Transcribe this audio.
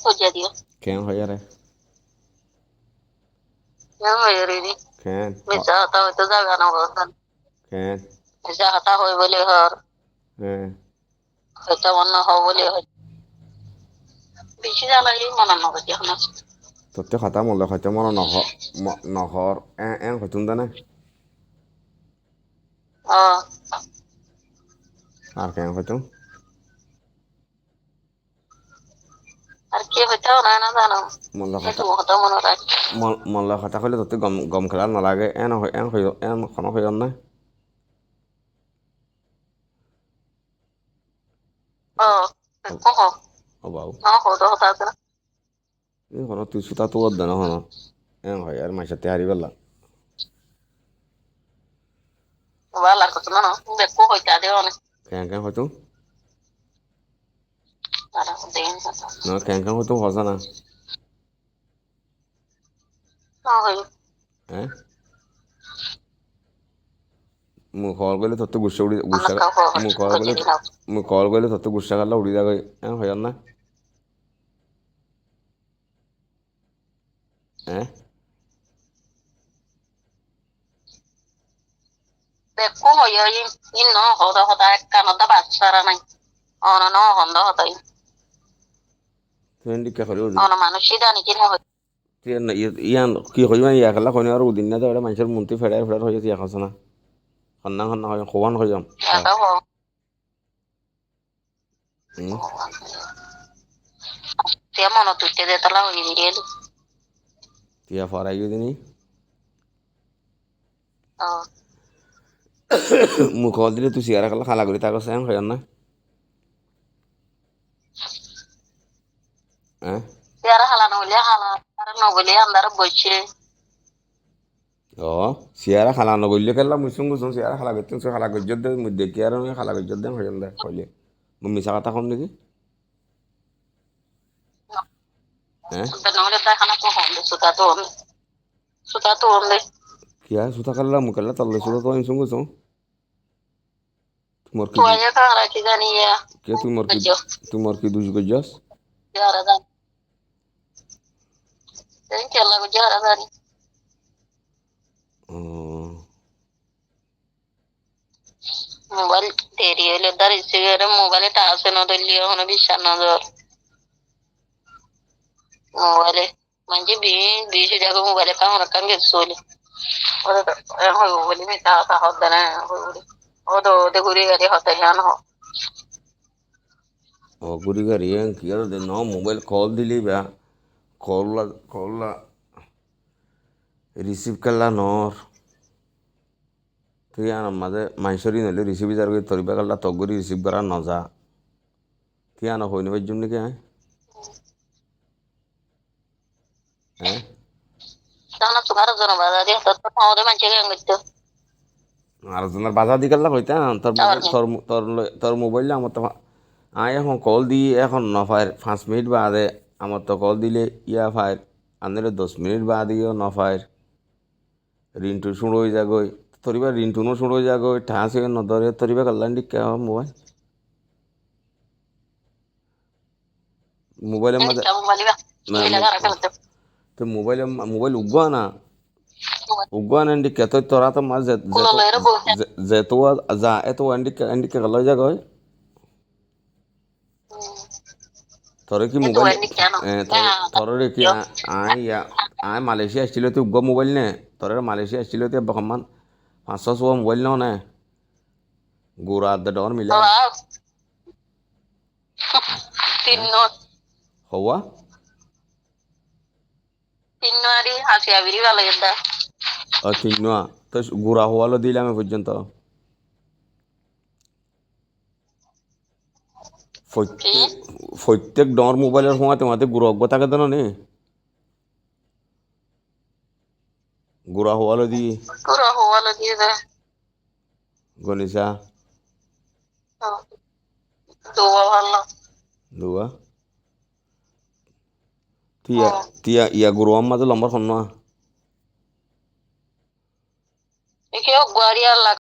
থৈ দিও কেন হয় রে কেন মিছা কথা হয়তো জাগা না কেন মিছা কথা হয় বলে হর হ্যাঁ হয়তো অন্য হও বলে হয় বেশি জ্বালাই মনে নগর এখন তোতে খাতা মূল্য হয়তো মনে নহর হয়তুন না ও আর কেন হয়তো আর কি হইতো না জানো মূল্য একটু খাতা হতো মনে রাখ মূল্য খাতা হলে তোতে গম গম খেলা নালাগে কোনো হইন না ও কহ ও বাবু না হতো হতো আছে না হনো তুই সুতা তো ওর না হনো হয় আর মাইসাতে হারি বেলা ভালো করতো না দেখো হইতা দে অনেক কেন হয়তো আর দেন না কেন হয়তো হসা না না হই হ্যাঁ মুখর গলে তোতে গুসা উড়ি আমরা গুসা কাউ মুখর হইতে গলে দিলাম মুখর গলে তোতে গুসা গাল্লা উড়ি যাবে হয় না হ্যাঁ দেখো হই ইন ন হতো হতো এক কানটা বাচ্চারা নাই অন ন হন্দ হতো তুই কে করে অন মানুষই জানি কি না ইয়ান কি কইবা ইয়া খেলা কইনা আর উদিন না তো মানুষের মন্ত্রী ফেড়াই ফেড়ার হয়ে ইয়া খাস না খন্না খন্না হয় খোয়ান হয়ে যাম তে মন তুইতে দে তলা হই গেল তিয়া ফরাই দিনি ও মুখ দিলে তুই সিয়ারা খেলা খালা করি তাকে সেম হয় না হ্যাঁ যারা হালানো হইলে হালা আর নগলে আন্দার বইছে ও সিয়ারা খালা নগল্য খেলা মুসুম মুসুম সিয়ারা খালা করতেন সে খালা গজ্জত দে দেখি আর খালা গজ্জত দেন হয়ে দে কইলে মিশা কথা কম নাকি হ্যাঁ নহলে দেখানা কো হন সুতা তো হলে কিয়া সুতা কাল্লা মুকাল্লা তাল্লে সুতা তো ইনসুম গুছো তো আয়া কা রাখি জানি ইয়া কে তোমার কি দুজ গজ্জাস যারা জানি এই কেলা গো যারা জানি মোবাইল দেরি হইলে তার ইসিগারে মোবাইলে টাচে না দিলে হনো বিশ্বাস নজর মোবাইলে মানে বিশ জায়গা মোবাইলে কাম রাখান গেছলি ওরে হয় বলি মি তা হদ না ও তো ঘুরে গেলে হতে জান হ ও গুড়ি গাড়ি কি আর ন মোবাইল কল দিলি বা কল রিসিভ করলা নর তুই আর মাঝে মাইসরি নইলে রিসিভ যার তরিবা করলা তগুরি রিসিভ করা নজা তুই আনা হই নেবার জন্য কি হ্যাঁ তাহলে তোমার জন্য বাধা দিয়ে তোর আমাদের মানুষকে গেঙ্গিত আর তোমার বাধা দি করলা হইতা তোর মোবাইল আমার তো এখন কল দিয়ে এখন নফায় 5 মিনিট বাদে আমার তো কল দিলে ইয়া ফায় আনলে 10 মিনিট বাদেও নফায় রিন্টু শুরু হয়ে যাগই তরিবা রিন্টুনো শুরু হয়ে যাগই ঠাঁস হয়ে নদরে তরিবা করলাম কে মোবাইল মোবাইলের মাঝে তো মোবাইল উগুয়া না উগুয়া না কে তো তোরা তো মাঝ যেতো যা এত এন্ডিকে গেল যাগই তোরে কি মোবাইল তোরে কি আই মালয়েশিয়া আসছিল তুই উগ্র মোবাইল নে তোরে মালয়েশিয়া আসছিল তুই বকমান 500 মোবাইল নাও নে গোরা ডর মিলা হওয়া তিন তো গোরা হওয়ালো দিলাম পর্যন্ত প্রত্যেক ডর মোবাইলের সময় তোমাদের গুরু অজ্ঞ থাকে তো নে গুড়া হওয়ালো দিয়ে গণিসা দুয়া তিয়া ইয়া গুরু আম্মা তো লম্বার সন্না